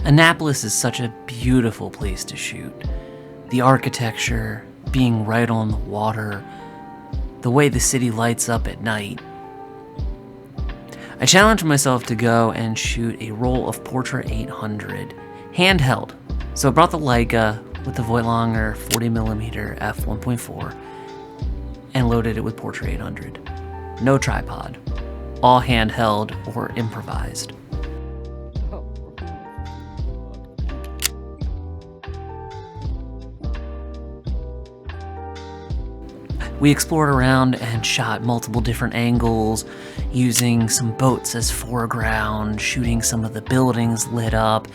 Annapolis is such a beautiful place to shoot. The architecture, being right on the water, the way the city lights up at night. I challenged myself to go and shoot a roll of Portra 800, handheld. So I brought the Leica with the Voigtlander 40mm f1.4 and loaded it with Portra 800. No tripod, all handheld or improvised. We explored around and shot multiple different angles, using some boats as foreground, shooting some of the buildings lit up.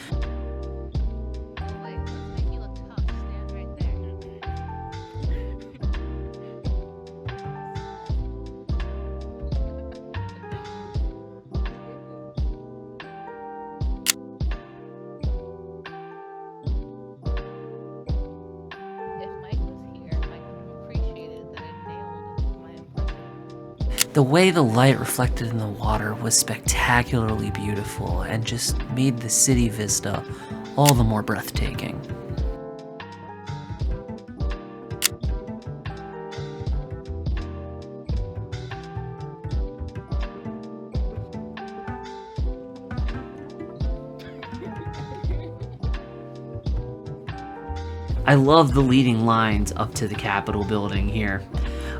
The way the light reflected in the water was spectacularly beautiful and just made the city vista all the more breathtaking. I love the leading lines up to the Capitol building here.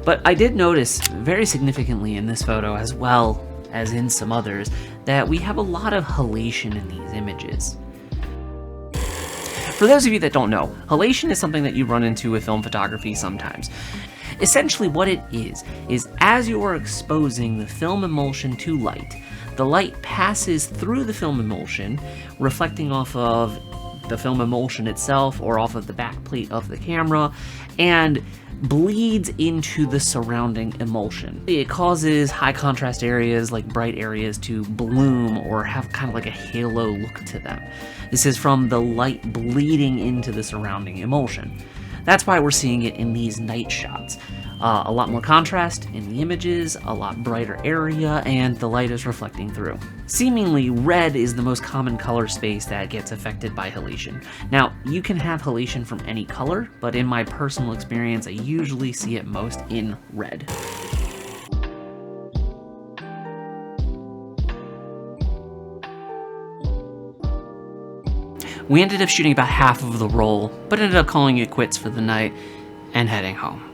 But I did notice very significantly in this photo, as well as in some others, that we have a lot of halation in these images. For those of you that don't know, halation is something that you run into with film photography sometimes. Essentially what it is as you are exposing the film emulsion to light, the light passes through the film emulsion, reflecting off of the film emulsion itself or off of the back plate of the camera, and bleeds into the surrounding emulsion. It causes high contrast areas, like bright areas, to bloom or have kind of like a halo look to them. This is from the light bleeding into the surrounding emulsion. That's why we're seeing it in these night shots. A lot more contrast in the images, a lot brighter area, and the light is reflecting through. Seemingly, red is the most common color space that gets affected by halation. Now, you can have halation from any color, but in my personal experience, I usually see it most in red. We ended up shooting about half of the roll, but ended up calling it quits for the night and heading home.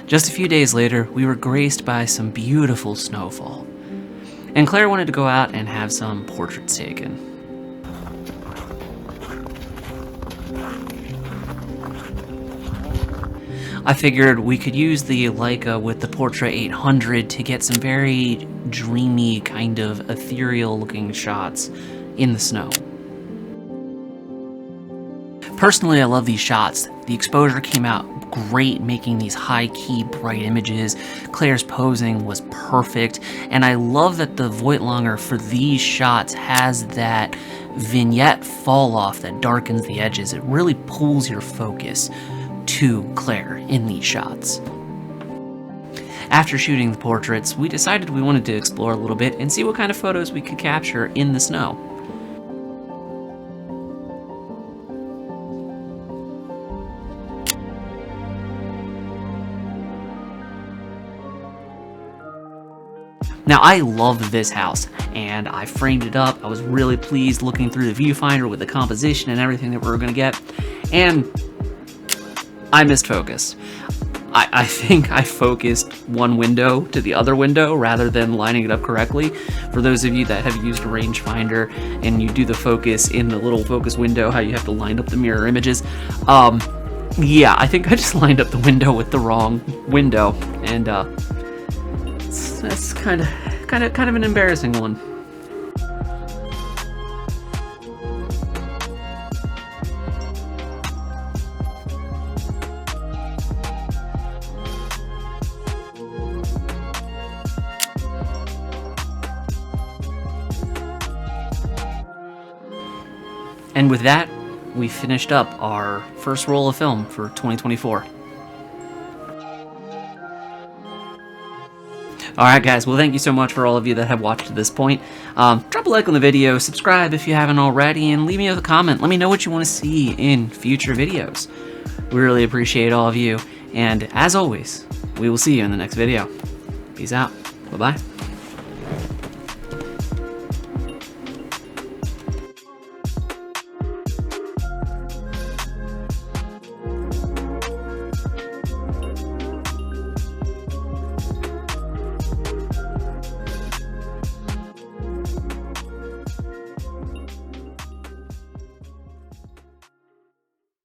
Just a few days later, we were graced by some beautiful snowfall, and Claire wanted to go out and have some portraits taken. I figured we could use the Leica with the Portra 800 to get some very dreamy, kind of ethereal looking shots in the snow. Personally, I love these shots. The exposure came out great, making these high-key, bright images. Claire's posing was perfect, and I love that the Voigtlanger for these shots has that vignette fall-off that darkens the edges. It really pulls your focus to Claire in these shots. After shooting the portraits, we decided we wanted to explore a little bit and see what kind of photos we could capture in the snow. Now, I love this house, and I framed it up. I was really pleased looking through the viewfinder with the composition and everything that we were going to get, and I missed focus. I think I focused one window to the other window rather than lining it up correctly. For those of you that have used a rangefinder and you do the focus in the little focus window, how you have to line up the mirror images, yeah, I think I just lined up the window with the wrong window, and that's kind of an embarrassing one. And with that, we finished up our first roll of film for 2024. Alright guys, well thank you so much for all of you that have watched to this point. Drop a like on the video, subscribe if you haven't already, and leave me a comment. Let me know what you want to see in future videos. We really appreciate all of you, and as always, we will see you in the next video. Peace out. Bye-bye.